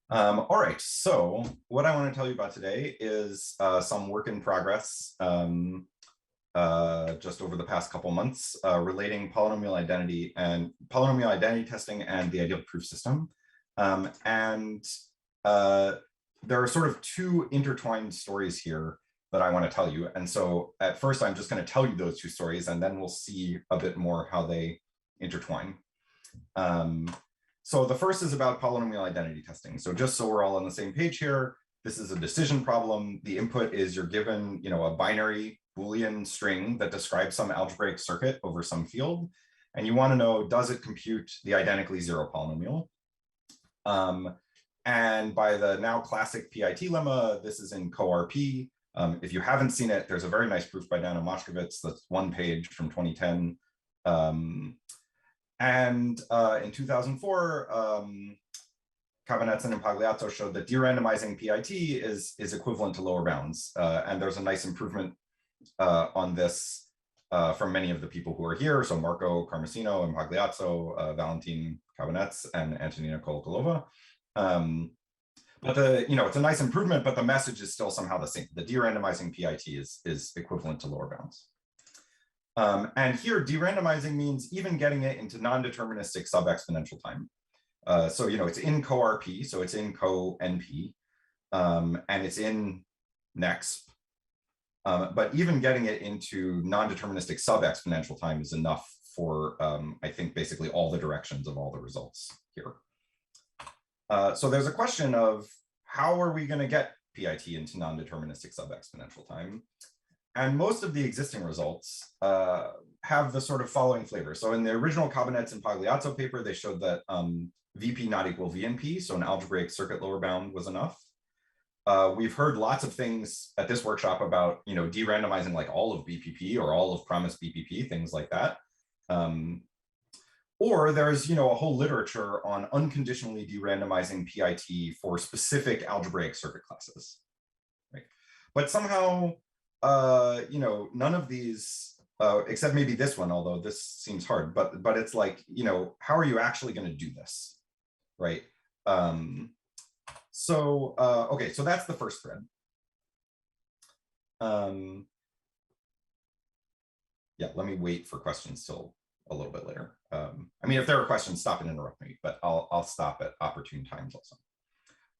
All right, so what I want to tell you about today is some work in progress just over the past couple months relating polynomial identity testing and the ideal proof system. There are sort of two intertwined stories here that I want to tell you. And so at first, I'm just going to tell you those two stories, and then we'll see a bit more how they intertwine. So the first is about polynomial identity testing. So just so we're all on the same page here, this is a decision problem. The input is you're given, a binary Boolean string that describes some algebraic circuit over some field. And you want to know, does it compute the identically zero polynomial? And by the now classic PIT lemma, this is in CoRP. If you haven't seen it, there's a very nice proof by Dana Moshkovitz that's one page from 2010. And in 2004, Cabanetz and Impagliazzo showed that derandomizing PIT is equivalent to lower bounds. And there's a nice improvement on this from many of the people who are here. So Marco Carmesino, Impagliazzo, Valentin Cabanetz, and Antonina Kolokolova. But it's a nice improvement, but the message is still somehow the same. The derandomizing PIT is equivalent to lower bounds. And here, derandomizing means even getting it into non-deterministic sub-exponential time. So, it's in CoRP, so it's in CoNP, and it's in NEXP. But even getting it into non-deterministic sub-exponential time is enough for, I think, basically all the directions of all the results here. So there's a question of how are we going to get PIT into non-deterministic sub-exponential time? And most of the existing results have the sort of following flavor. So in the original Cabanetz and Pagliazzo paper, they showed that VP not equal VNP, so an algebraic circuit lower bound was enough. We've heard lots of things at this workshop about, derandomizing like all of BPP or all of promised BPP, things like that. Or there's, a whole literature on unconditionally derandomizing PIT for specific algebraic circuit classes, right? But somehow, none of these, except maybe this one, although this seems hard, but it's like, how are you actually going to do this, right? Okay, so that's the first thread. Yeah, let me wait for questions till a little bit later. I mean, if there are questions, stop and interrupt me, but I'll stop at opportune times also.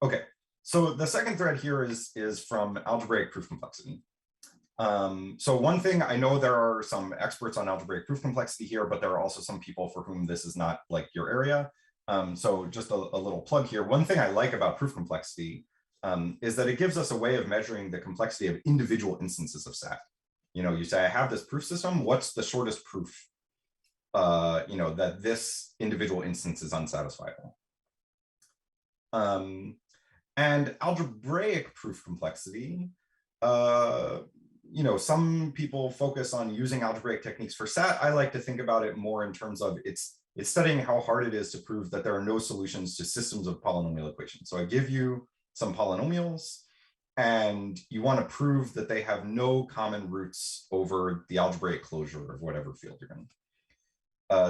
Okay, so the second thread here is from algebraic proof complexity. So one thing, I know there are some experts on algebraic proof complexity here, but there are also some people for whom this is not like your area. So just a little plug here. One thing I like about proof complexity is that it gives us a way of measuring the complexity of individual instances of SAT. You say, I have this proof system, what's the shortest proof that this individual instance is unsatisfiable? And algebraic proof complexity, some people focus on using algebraic techniques for SAT. I like to think about it more in terms of it's studying how hard it is to prove that there are no solutions to systems of polynomial equations. So I give you some polynomials, and you want to prove that they have no common roots over the algebraic closure of whatever field you're in.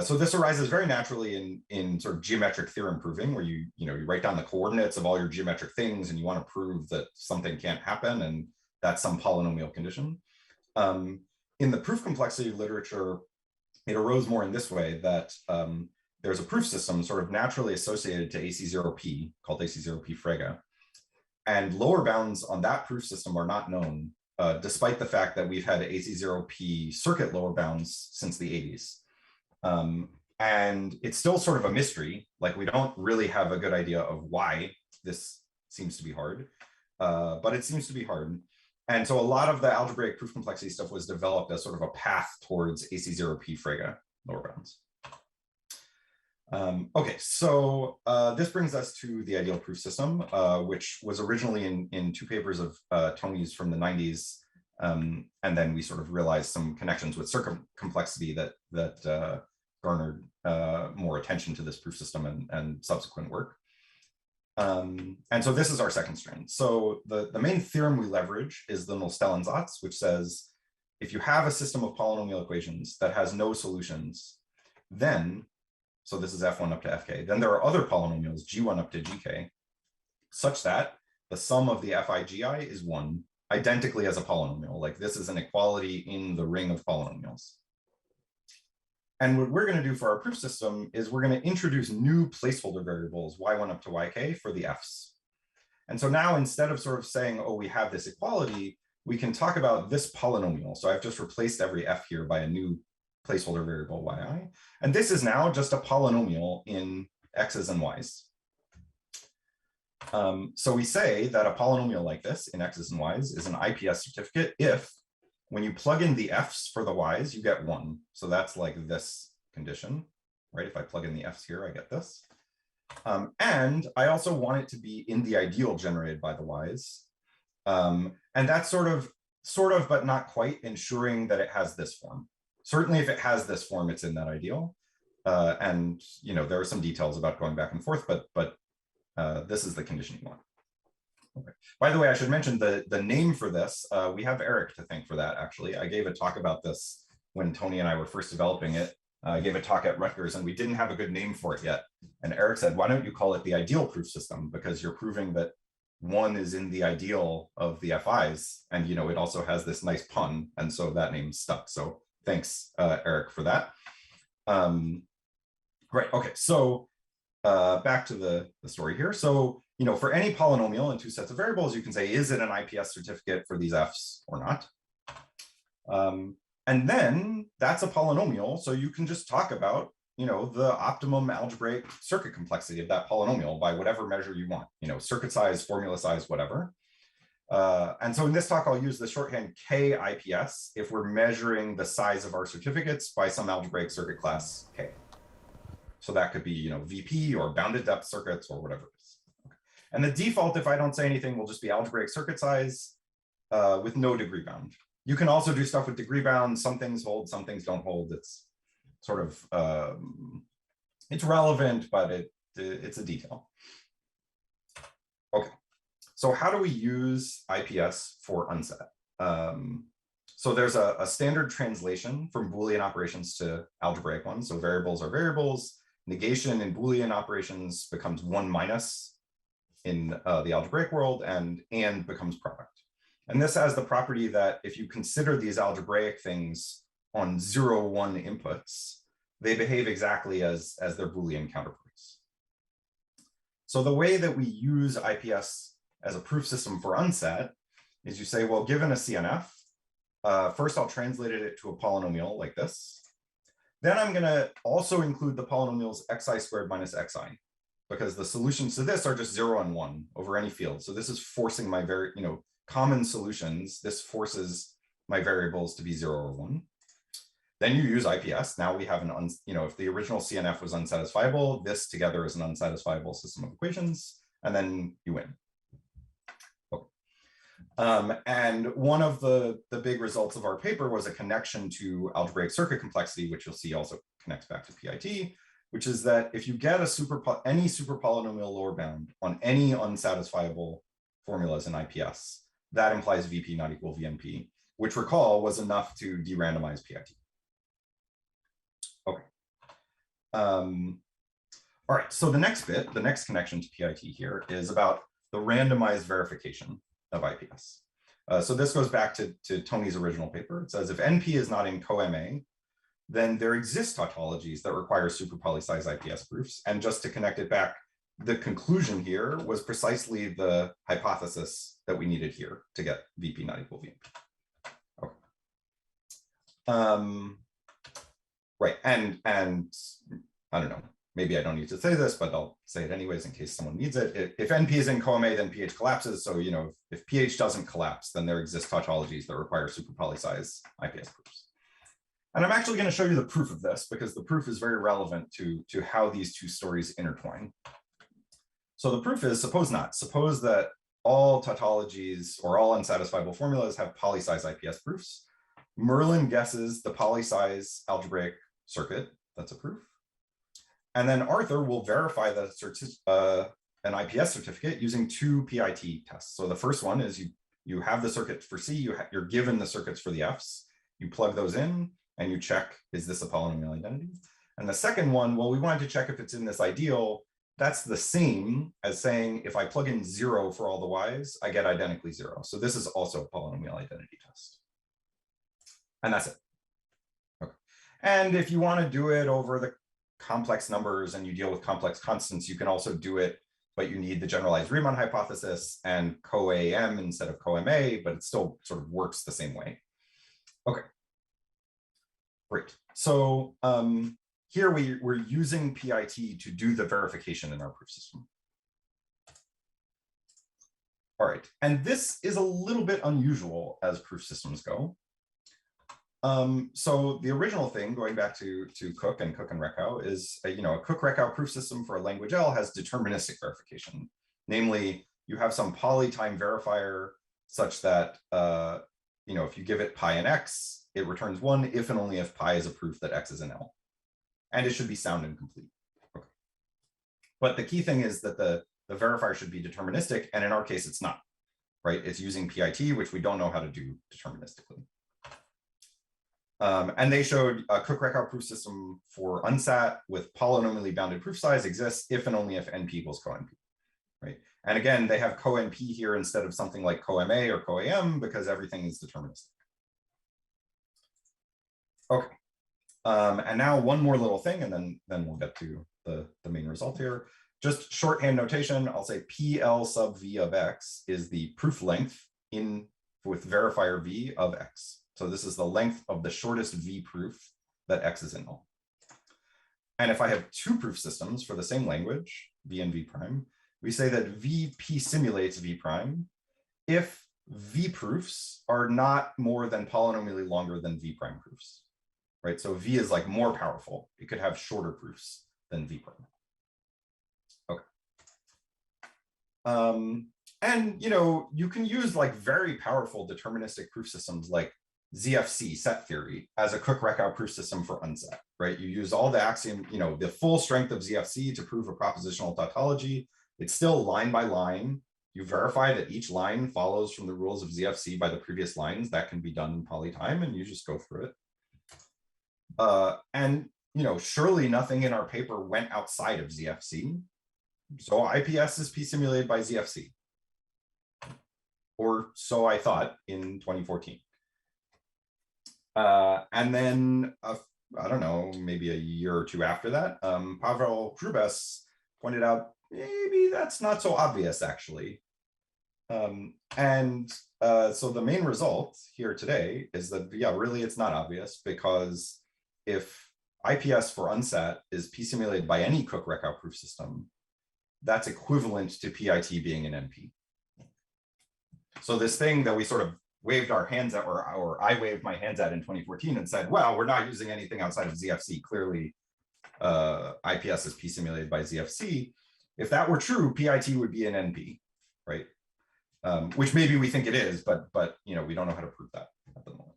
So this arises very naturally in sort of geometric theorem proving, where you write down the coordinates of all your geometric things, and you want to prove that something can't happen, and that's some polynomial condition. In the proof complexity literature, it arose more in this way, that there's a proof system sort of naturally associated to AC0P called AC0P Fraga. And lower bounds on that proof system are not known, despite the fact that we've had AC0P circuit lower bounds since the 80s. And it's still sort of a mystery. Like, we don't really have a good idea of why this seems to be hard, but it seems to be hard. And so a lot of the algebraic proof complexity stuff was developed as sort of a path towards AC0P Fraga lower bounds. Okay, so this brings us to the ideal proof system, which was originally in two papers of Tony's from the 90s. And then we sort of realized some connections with circuit complexity that garnered more attention to this proof system and subsequent work. And so this is our second strand. So the main theorem we leverage is the Null-Stellensatz, which says if you have a system of polynomial equations that has no solutions, then, so this is f1 up to fk, then there are other polynomials, g1 up to gk, such that the sum of the FIGI is 1, identically as a polynomial. Like this is an equality in the ring of polynomials. And what we're going to do for our proof system is we're going to introduce new placeholder variables, y1 up to yk, for the f's. And so now instead of sort of saying, oh, we have this equality, we can talk about this polynomial. So I've just replaced every f here by a new placeholder variable yi. And this is now just a polynomial in x's and y's. So we say that a polynomial like this in x's and y's is an IPS certificate if, when you plug in the f's for the y's, you get 1. So that's like this condition, right? If I plug in the f's here, I get this. And I also want it to be in the ideal generated by the y's. And that's sort of, but not quite, ensuring that it has this form. Certainly if it has this form, it's in that ideal. And there are some details about going back and forth, but this is the condition you want. Okay. By the way, I should mention the name for this. We have Eric to thank for that, actually. I gave a talk about this when Tony and I were first developing it. I gave a talk at Rutgers, and we didn't have a good name for it yet. And Eric said, why don't you call it the ideal proof system? Because you're proving that 1 is in the ideal of the FIs. And it also has this nice pun. And so that name stuck. So thanks, Eric, for that. Great. Okay, so back to the story here. So for any polynomial in 2 sets of variables, you can say, is it an IPS certificate for these f's or not? And then that's a polynomial. So you can just talk about, the optimum algebraic circuit complexity of that polynomial by whatever measure you want, circuit size, formula size, whatever. And so in this talk, I'll use the shorthand K IPS if we're measuring the size of our certificates by some algebraic circuit class K. So that could be, VP or bounded depth circuits or whatever it is. Okay. And the default, if I don't say anything, will just be algebraic circuit size with no degree bound. You can also do stuff with degree bound. Some things hold, some things don't hold. It's sort of, it's relevant, but it's a detail. Okay, so how do we use IPS for unset? So there's a standard translation from Boolean operations to algebraic ones. So variables are variables. Negation in Boolean operations becomes 1 minus in the algebraic world, and becomes product. And this has the property that if you consider these algebraic things on 0, 1 inputs, they behave exactly as their Boolean counterparts. So the way that we use IPS as a proof system for unset is you say, well, given a CNF, first I'll translate it to a polynomial like this. Then I'm going to also include the polynomials xi squared minus xi, because the solutions to this are just 0 and 1 over any field. So this is forcing my common solutions. This forces my variables to be 0 or 1. Then you use IPS. Now we have an, if the original CNF was unsatisfiable, this together is an unsatisfiable system of equations, and then you win. Okay. And one of the big results of our paper was a connection to algebraic circuit complexity, which you'll see also connects back to PIT, which is that if you get any super polynomial lower bound on any unsatisfiable formulas in IPS, that implies VP not equal VNP, which recall was enough to derandomize PIT. Okay. All right, so the next bit, the next connection to PIT here is about the randomized verification of IPS. So this goes back to Tony's original paper. It says if NP is not in co-MA, then there exist tautologies that require super polysize IPS proofs. And just to connect it back, the conclusion here was precisely the hypothesis that we needed here to get VP not equal VNP. Okay. Right, and I don't know, maybe I don't need to say this, but I'll say it anyways in case someone needs it. If NP is in co-MA, then pH collapses. So, if pH doesn't collapse, then there exist tautologies that require super polysize IPS proofs. And I'm actually going to show you the proof of this because the proof is very relevant to how these two stories intertwine. So the proof is, suppose that all tautologies or all unsatisfiable formulas have polysize IPS proofs. Merlin guesses the polysize algebraic circuit. That's a proof. And then Arthur will verify the an IPS certificate using 2 PIT tests. So the first one is you have the circuit for C, you're given the circuits for the Fs, you plug those in and you check, is this a polynomial identity? And the second one, well, we wanted to check if it's in this ideal, that's the same as saying if I plug in 0 for all the y's, I get identically 0. So this is also a polynomial identity test. And that's it. Okay. And if you want to do it over the complex numbers and you deal with complex constants, you can also do it, but you need the generalized Riemann hypothesis and co-AM instead of co-MA, but it still sort of works the same way. Okay, great. So here we're using PIT to do the verification in our proof system. All right, and this is a little bit unusual as proof systems go. So the original thing, going back to Cook and Grochow, is a Cook-Grochow proof system for a language L has deterministic verification. Namely, you have some polytime verifier such that if you give it pi and x, it returns 1 if and only if pi is a proof that x is an L. And it should be sound and complete. Okay. But the key thing is that the verifier should be deterministic, and in our case, it's not. Right? It's using PIT, which we don't know how to do deterministically. And they showed a Cook-Grochow proof system for unsat with polynomially bounded proof size exists if and only if NP equals co-NP, right? And again, they have co-NP here instead of something like co-MA or co-AM because everything is deterministic. Okay, and now one more little thing, and then we'll get to the main result here. Just shorthand notation, I'll say PL sub V of X is the proof length with verifier V of X. So this is the length of the shortest V proof that X is in L. And if I have two proof systems for the same language, V and V prime, we say that VP simulates V prime if V proofs are not more than polynomially longer than V prime proofs, right? So V is like more powerful. It could have shorter proofs than V prime. Okay. And you can use like very powerful deterministic proof systems like ZFC, set theory, as a Cook-Grochow proof system for unset, right? You use all the axiom, the full strength of ZFC to prove a propositional tautology. It's still line by line. You verify that each line follows from the rules of ZFC by the previous lines. That can be done in polytime, and you just go through it. And surely nothing in our paper went outside of ZFC. So IPS is P-simulated by ZFC. Or so I thought in 2014. And then, I don't know, maybe a year or two after that, Pavel Krubes pointed out, maybe that's not so obvious, actually. So the main result here today is that, yeah, really it's not obvious, because if IPS for unsat is P-simulated by any Cook-Grochow proof system, that's equivalent to PIT being an NP. So this thing that we sort of waved our hands at, or I waved my hands at in 2014 and said, well, we're not using anything outside of ZFC. Clearly, IPS is P-simulated by ZFC. If that were true, PIT would be an NP, right? Which maybe we think it is, but we don't know how to prove that at the moment.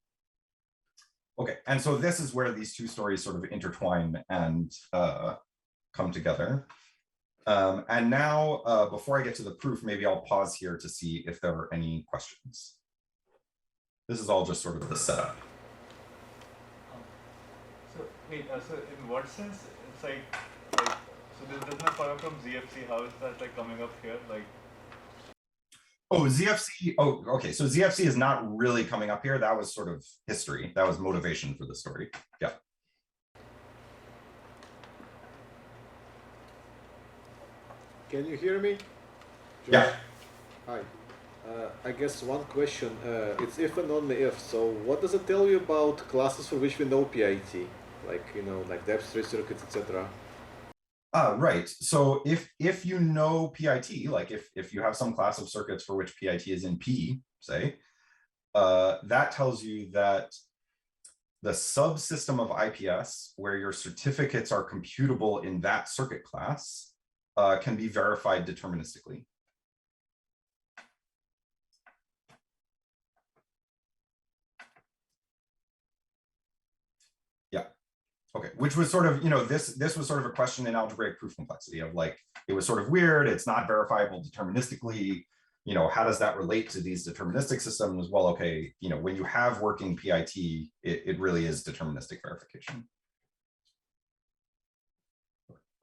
Okay, and so this is where these two stories sort of intertwine and come together. And now, before I get to the proof, maybe I'll pause here to see if there are any questions. This is all just sort of the setup. So wait, so in what sense it's like so this does not follow from ZFC? How is that like coming up here? Like, oh, ZFC. Oh, okay. So ZFC is not really coming up here. That was sort of history. That was motivation for the story. Yeah. Can you hear me? Josh? Yeah. Hi. I guess one question, it's if and only if, so what does it tell you about classes for which we know PIT? Like, like depth trace circuits, etc. Right. So if you know PIT, like if you have some class of circuits for which PIT is in P, say, that tells you that the subsystem of IPS where your certificates are computable in that circuit class can be verified deterministically. Okay, which was sort of, this was sort of a question in algebraic proof complexity of like, it was sort of weird, it's not verifiable deterministically, how does that relate to these deterministic systems? Well, okay, when you have working PIT, it really is deterministic verification.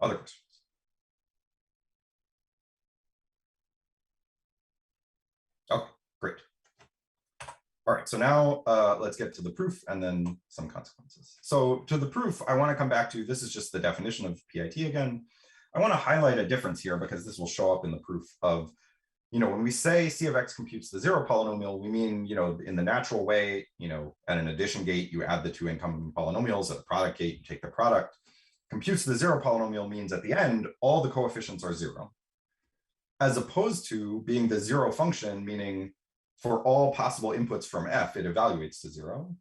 Other questions? Great. All right, so now let's get to the proof and then some consequences. So to the proof, I want to come back to, this is just the definition of PIT again. I want to highlight a difference here because this will show up in the proof of, when we say C of X computes the zero polynomial, we mean, in the natural way, at an addition gate, you add the two incoming polynomials. At the product gate, you take the product. Computes the zero polynomial means at the end, all the coefficients are zero. As opposed to being the zero function, meaning for all possible inputs from F, it evaluates to zero.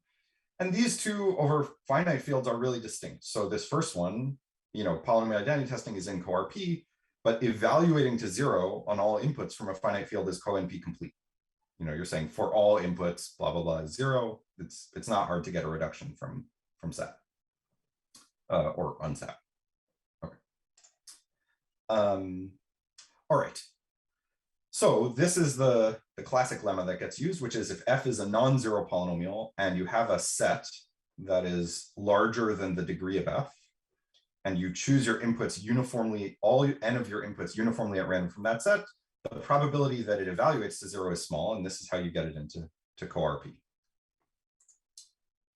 And these two over finite fields are really distinct. So this first one, polynomial identity testing is in co-RP, but evaluating to zero on all inputs from a finite field is co-NP complete. You're saying for all inputs, blah, blah, blah, is zero. It's not hard to get a reduction from set or unset. Okay. All right. So this is the classic lemma that gets used, which is if F is a non-zero polynomial and you have a set that is larger than the degree of F, and you choose your inputs uniformly, all n of your inputs uniformly at random from that set, the probability that it evaluates to zero is small, and this is how you get it into co-RP.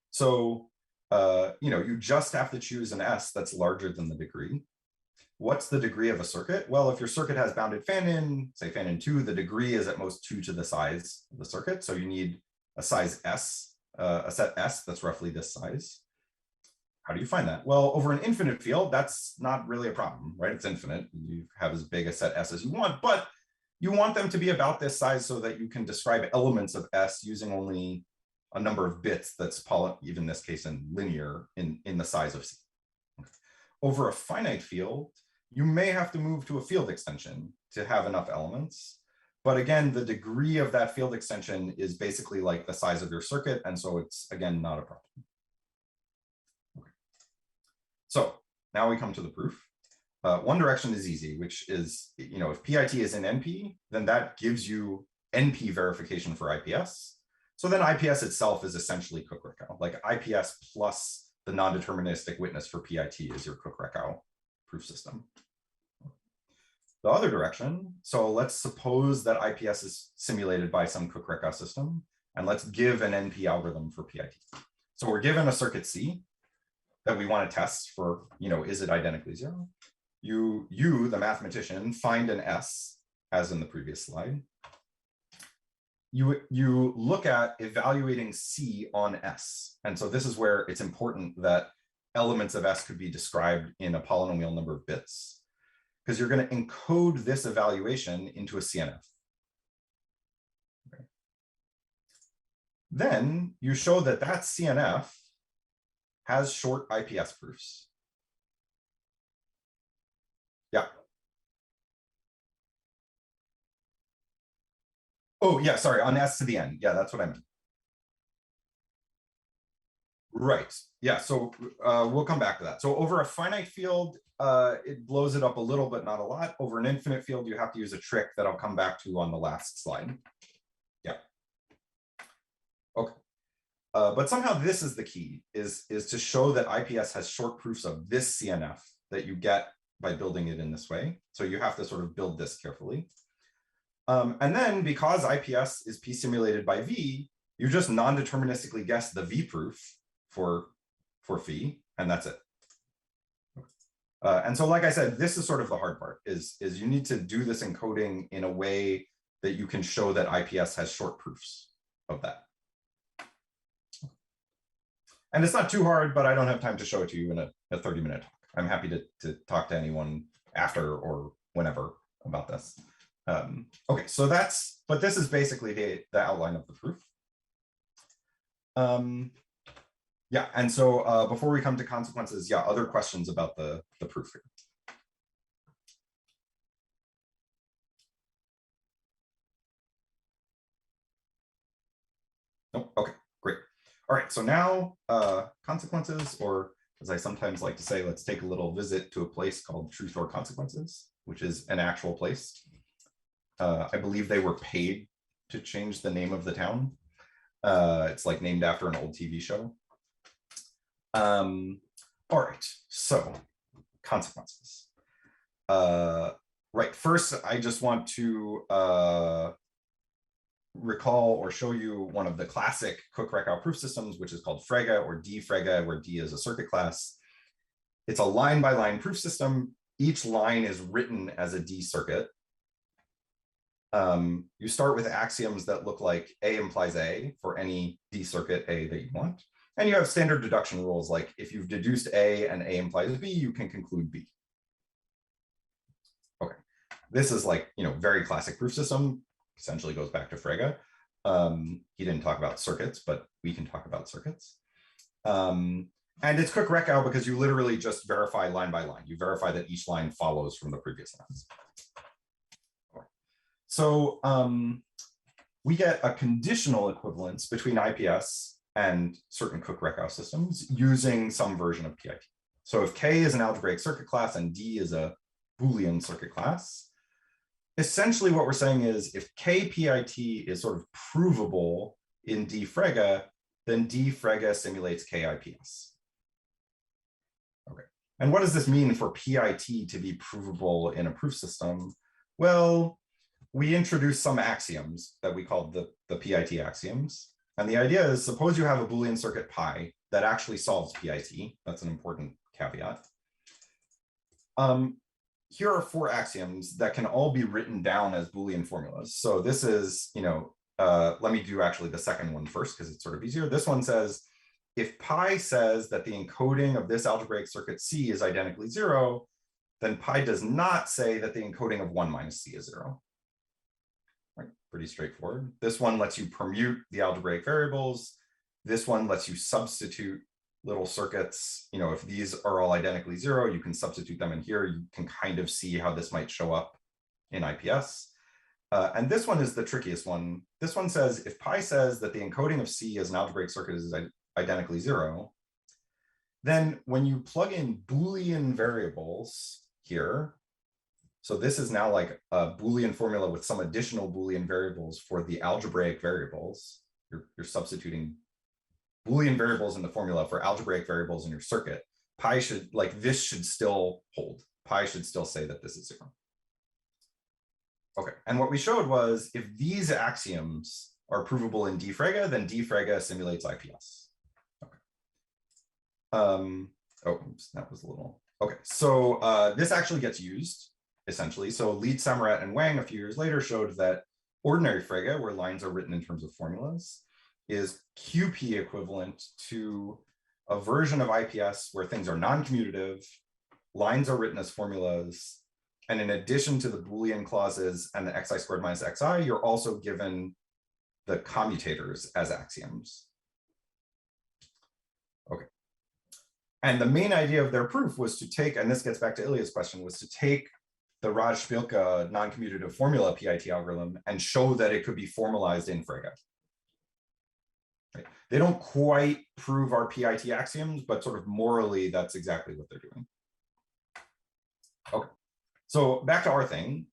So, you just have to choose an S that's larger than the degree. What's the degree of a circuit? Well, if your circuit has bounded fan-in, say fan-in 2, the degree is at most 2 to the size of the circuit. So you need a size S, a set S that's roughly this size. How do you find that? Well, over an infinite field, that's not really a problem, right? It's infinite. You have as big a set S as you want, but you want them to be about this size so that you can describe elements of S using only a number of bits that's, even in this case, in linear in the size of C. Okay. Over a finite field, you may have to move to a field extension to have enough elements. But again, the degree of that field extension is basically like the size of your circuit. And so it's, again, not a problem. Okay. So now we come to the proof. One direction is easy, which is, if PIT is in NP, then that gives you NP verification for IPS. So then IPS itself is essentially Cook-Grochow. Like IPS plus the non-deterministic witness for PIT is your Cook-Grochow proof system. The other direction, so let's suppose that IPS is simulated by some Cook-Grochow system, and let's give an NP algorithm for PIT. So we're given a circuit C that we want to test for, is it identically zero? You, the mathematician, find an S, as in the previous slide. You look at evaluating C on S. And so this is where it's important that elements of S could be described in a polynomial number of bits, because you're going to encode this evaluation into a CNF. Okay. Then you show that that CNF has short IPS proofs. Yeah. Oh, yeah, sorry, on S to the N. Yeah, that's what I meant. Right. Yeah, so we'll come back to that. So over a finite field, it blows it up a little, but not a lot. Over an infinite field, you have to use a trick that I'll come back to on the last slide. Yeah. Okay. But somehow this is the key, is to show that IPS has short proofs of this CNF that you get by building it in this way. So you have to sort of build this carefully. And then because IPS is P simulated by V, you just non-deterministically guess the V proof for phi, and that's it. And so, like I said, this is sort of the hard part, is you need to do this encoding in a way that you can show that IPS has short proofs of that. And it's not too hard, but I don't have time to show it to you in a 30-minute talk. I'm happy to talk to anyone after or whenever about this. Okay, so but this is basically the outline of the proof. Yeah, and so before we come to consequences, yeah, other questions about the proof here. Oh, okay, great. All right, so now consequences, or as I sometimes like to say, let's take a little visit to a place called Truth or Consequences, which is an actual place. I believe they were paid to change the name of the town. It's like named after an old TV show. All right, so consequences. Right, first, I just want to recall or show you one of the classic Cook-Grochow proof systems, which is called Fraga or D-Fraga, where D is a circuit class. It's a line-by-line proof system. Each line is written as a D circuit. You start with axioms that look like A implies A for any D circuit A that you want. And you have standard deduction rules, like if you've deduced A and A implies B, you can conclude B. Okay, this is like, very classic proof system, essentially goes back to Fraga. He didn't talk about circuits, but we can talk about circuits. And it's Cook-Grochow because you literally just verify line by line. You verify that each line follows from the previous lines. So we get a conditional equivalence between IPS and certain Cook-Grochow systems using some version of PIT. So if K is an algebraic circuit class and D is a Boolean circuit class, essentially what we're saying is if KPIT is sort of provable in D-Fraga, then D-Fraga simulates KIPS. Okay, and what does this mean for PIT to be provable in a proof system? Well, we introduced some axioms that we called the PIT axioms. And the idea is, suppose you have a Boolean circuit pi that actually solves PIT. That's an important caveat. Here are 4 axioms that can all be written down as Boolean formulas. So this is, let me do actually the second one first because it's sort of easier. This one says, if pi says that the encoding of this algebraic circuit C is identically 0, then pi does not say that the encoding of 1 minus C is 0. Right, pretty straightforward. This one lets you permute the algebraic variables. This one lets you substitute little circuits. If these are all identically 0, you can substitute them in here. You can kind of see how this might show up in IPS. And this one is the trickiest one. This one says, if pi says that the encoding of C as an algebraic circuit is identically 0, then when you plug in Boolean variables here, so this is now like a Boolean formula with some additional Boolean variables for the algebraic variables. You're substituting Boolean variables in the formula for algebraic variables in your circuit. Pi should, this should still hold. Pi should still say that this is 0. Okay, and what we showed was if these axioms are provable in D-Fraga, then D-Fraga simulates IPS. Okay. Oh, oops, that was a little, okay. So this actually gets used, essentially. So Lead, Samarat, and Wang a few years later showed that ordinary Fraga, where lines are written in terms of formulas, is QP equivalent to a version of IPS where things are non-commutative, lines are written as formulas, and in addition to the Boolean clauses and the xi squared minus xi, you're also given the commutators as axioms. Okay. And the main idea of their proof was to take, and this gets back to Ilya's question, was to take the Raj-Spilka non-commutative formula PIT algorithm and show that it could be formalized in Fraga. Right. They don't quite prove our PIT axioms, but sort of morally, that's exactly what they're doing. Okay. So back to our thing.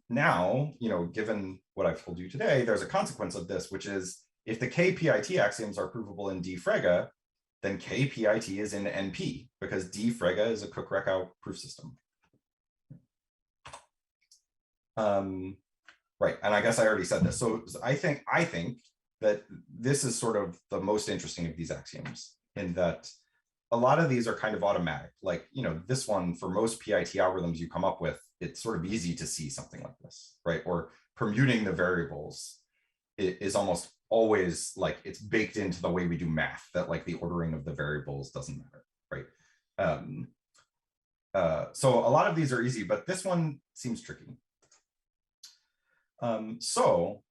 Now, given what I've told you today, there's a consequence of this, which is if the KPIT axioms are provable in D-Fraga, then KPIT is in NP because D-Fraga is a Cook-Grochow proof system. Right, and I guess I already said this. So I think that this is sort of the most interesting of these axioms in that a lot of these are kind of automatic. Like, this one, for most PIT algorithms you come up with, it's sort of easy to see something like this, right? Or permuting the variables is almost always like it's baked into the way we do math, that like the ordering of the variables doesn't matter, right? So a lot of these are easy, but this one seems tricky. So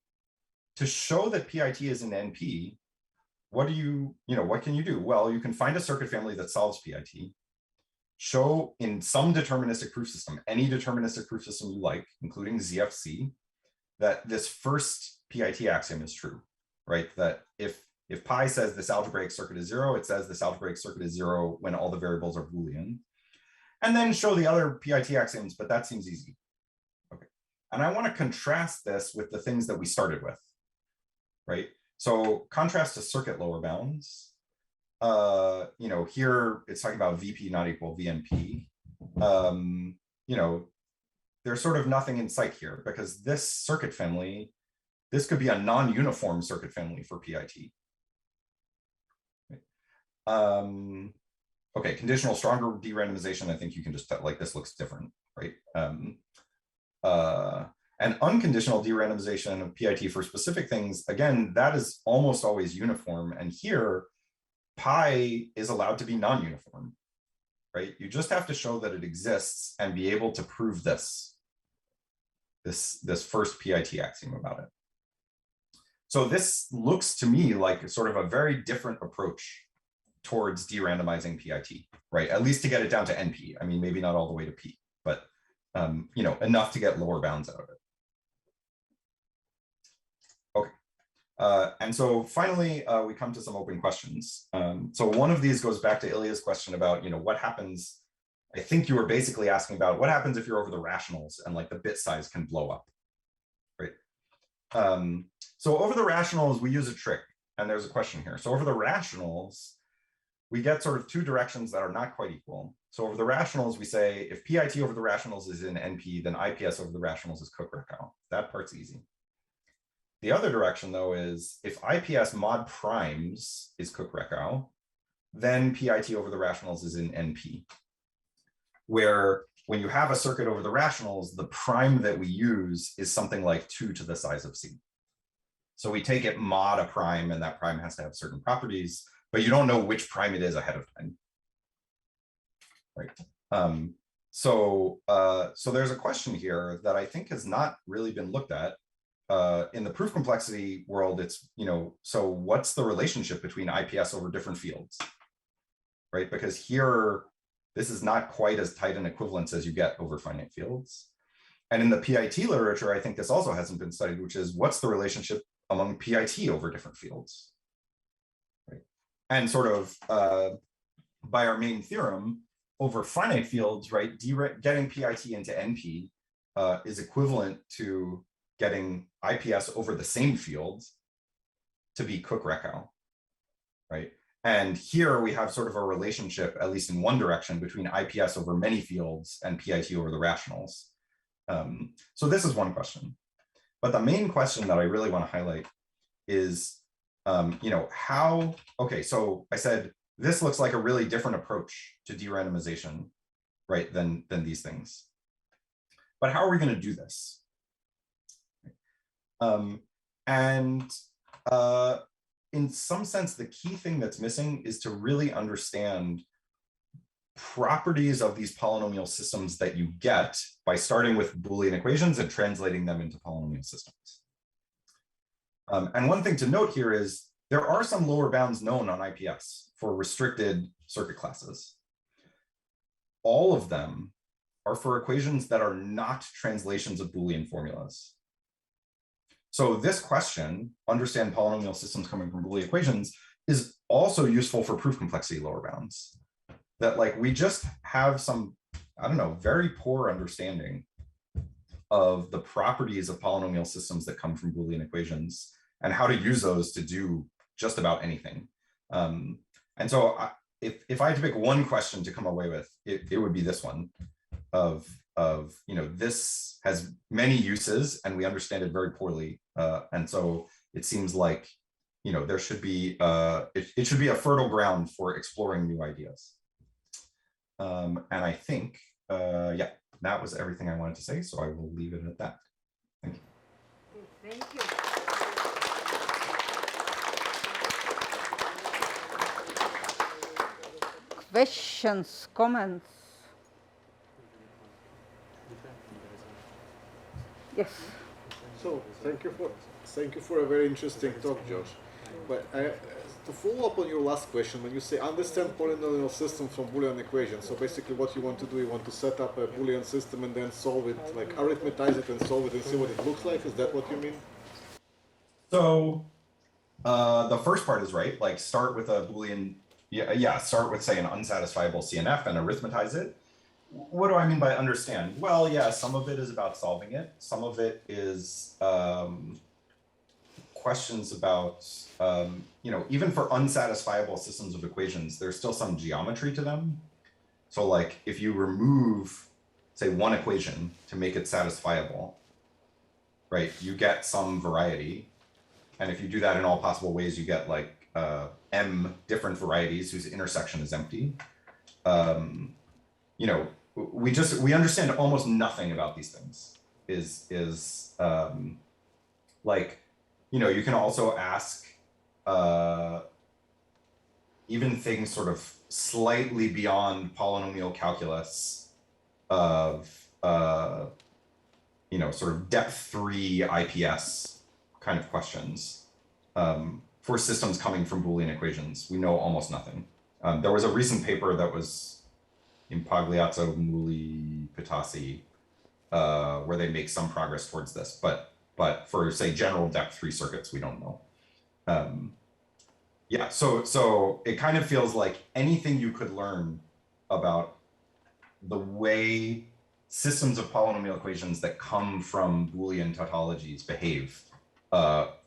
to show that PIT is an NP, what can you do? Well, you can find a circuit family that solves PIT, show in some deterministic proof system, any deterministic proof system you like, including ZFC, that this first PIT axiom is true, right? That if pi says this algebraic circuit is 0, it says this algebraic circuit is 0 when all the variables are Boolean. And then show the other PIT axioms, but that seems easy. Okay. And I want to contrast this with the things that we started with, right? So contrast to circuit lower bounds. Here it's talking about VP not equal VNP. There's sort of nothing in sight here because this circuit family, this could be a non-uniform circuit family for PIT. Okay, conditional stronger de-randomization, I think you can just tell, like, this looks different, right? And unconditional de-randomization of PIT for specific things, again, that is almost always uniform. And here, pi is allowed to be non-uniform, right? You just have to show that it exists and be able to prove this first PIT axiom about it. So this looks to me like sort of a very different approach towards de-randomizing PIT, right? At least to get it down to NP. I mean, maybe not all the way to P, but you know, enough to get lower bounds out of it. Okay, and so finally, we come to some open questions. So one of these goes back to Ilya's question about, you know, what happens. I think you were basically asking about what happens if you're over the rationals and like the bit size can blow up, right? So over the rationals, we use a trick, and there's a question here. So over the rationals, we get sort of two directions that are not quite equal. So over the rationals, we say if PIT over the rationals is in NP, then IPS over the rationals is Grochow. That part's easy. The other direction, though, is if IPS mod primes is Grochow, then PIT over the rationals is in NP, where when you have a circuit over the rationals, the prime that we use is something like 2 to the size of C. So we take it mod a prime, and that prime has to have certain properties, but you don't know which prime it is ahead of time, right? So there's a question here that I think has not really been looked at. In the proof complexity world, it's, you know, so what's the relationship between IPS over different fields, right? Because here, this is not quite as tight an equivalence as you get over finite fields. And in the PIT literature, I think this also hasn't been studied, which is what's the relationship among PIT over different fields, right? And sort of by our main theorem, over finite fields, right, getting PIT into NP is equivalent to getting IPS over the same field to be Grochow, right? And here we have sort of a relationship, at least in one direction, between IPS over many fields and PIT over the rationals. So this is one question. But the main question that I really want to highlight is, you know, how, okay, so I said, this looks like a really different approach to de-randomization, right, than these things. But how are we going to do this? In some sense, the key thing that's missing is to really understand properties of these polynomial systems that you get by starting with Boolean equations and translating them into polynomial systems. And one thing to note here is there are some lower bounds known on IPS for restricted circuit classes. All of them are for equations that are not translations of Boolean formulas. So this question, understand polynomial systems coming from Boolean equations, is also useful for proof complexity lower bounds. That like we just have some, I don't know, very poor understanding of the properties of polynomial systems that come from Boolean equations and how to use those to do just about anything. And so if I had to pick one question to come away with, it would be this one of, you know, this has many uses and we understand it very poorly. And so it seems like, you know, there should be, it should be a fertile ground for exploring new ideas. And I think, yeah, that was everything I wanted to say. So I will leave it at that. Thank you. Thank you. Questions, comments? Yes. So thank you for a very interesting talk, Josh. But to follow up on your last question, when you say understand polynomial system from Boolean equations, so basically what you want to do, you want to set up a Boolean system and then solve it, like arithmetize it and solve it and see what it looks like. Is that what you mean? So the first part is right, like start with a Boolean, start with say an unsatisfiable CNF and arithmetize it. What do I mean by understand? Well, yeah, some of it is about solving it. Some of it is questions about, you know, even for unsatisfiable systems of equations, there's still some geometry to them. So like if you remove, say, one equation to make it satisfiable, right? You get some variety. And if you do that in all possible ways, you get like m different varieties whose intersection is empty. You know, we understand almost nothing about these things. Like, you know, you can also ask even things sort of slightly beyond polynomial calculus of you know, sort of depth 3 IPS kind of questions. For systems coming from Boolean equations, we know almost nothing. There was a recent paper that was in Pagliazzo, Muli, Pitasi, where they make some progress towards this, but for say general depth 3 circuits, we don't know. Yeah, so it kind of feels like anything you could learn about the way systems of polynomial equations that come from Boolean tautologies behave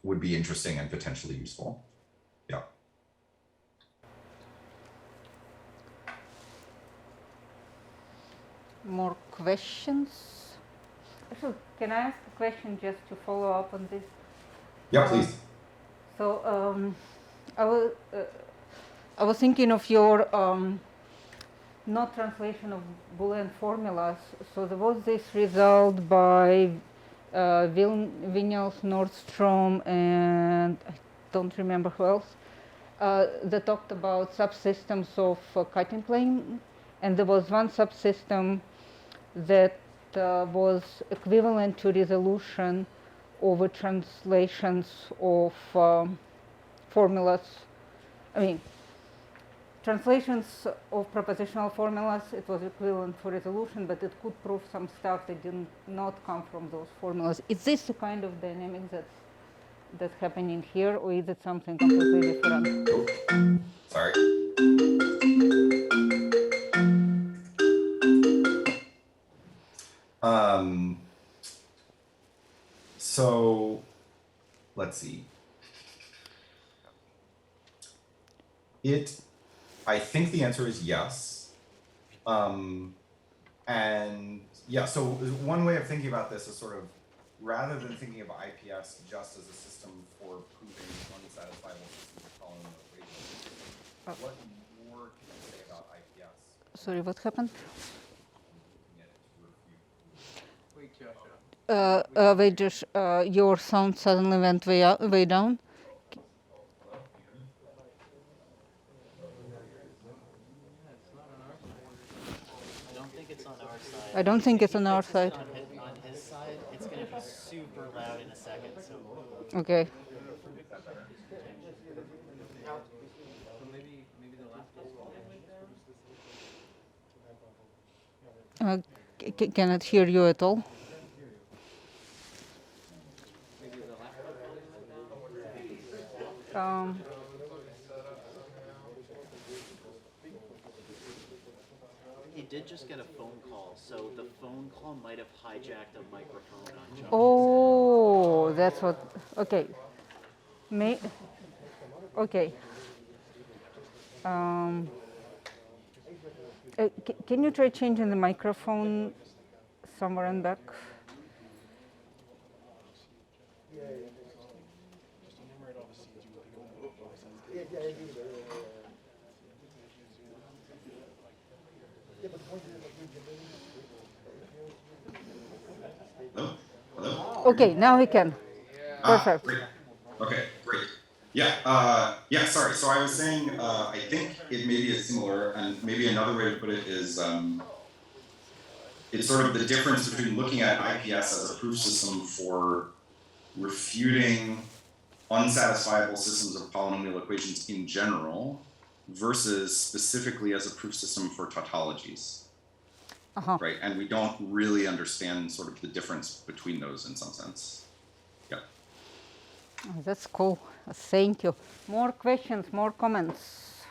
would be interesting and potentially useful. Yeah. More questions? So can I ask a question just to follow up on this? Yeah, please. So I was thinking of your not translation of Boolean formulas. So there was this result by Vinyals, Nordstrom, and I don't remember who else. That talked about subsystems of cutting plane, and there was one subsystem that was equivalent to resolution over translations of formulas. I mean, translations of propositional formulas, it was equivalent for resolution, but it could prove some stuff that did not come from those formulas. Is this the kind of dynamic that's happening here, or is it something completely different? Oh, sorry. So let's see. I think the answer is yes. And yeah, so one way of thinking about this is sort of, rather than thinking of IPS just as a system for proving unsatisfiable systems of polynomial equations, what more can you say about IPS? Sorry, what happened? Wait, Josh, your sound suddenly went way down. I don't think it's on our side. On his side, it's going to be super loud in a second. So. Okay. Cannot hear you at all. He did just get a phone call, so the phone call might have hijacked a microphone on John's Oh, that's what. Okay. Okay. Can you try changing the microphone somewhere in back? Hello? Hello? Okay, now we can. Perfect. Great. Okay, great. Yeah, yeah, sorry. So I was saying, I think it maybe is similar, and maybe another way to put it is, it's sort of the difference between looking at IPS as a proof system for refuting unsatisfiable systems of polynomial equations in general versus specifically as a proof system for tautologies. Right, and we don't really understand sort of the difference between those in some sense. Yeah. Oh, that's cool. Thank you. More questions, more comments.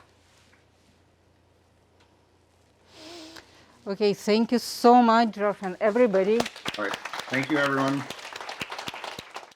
Okay, thank you so much, Josh, and everybody. All right, thank you, everyone.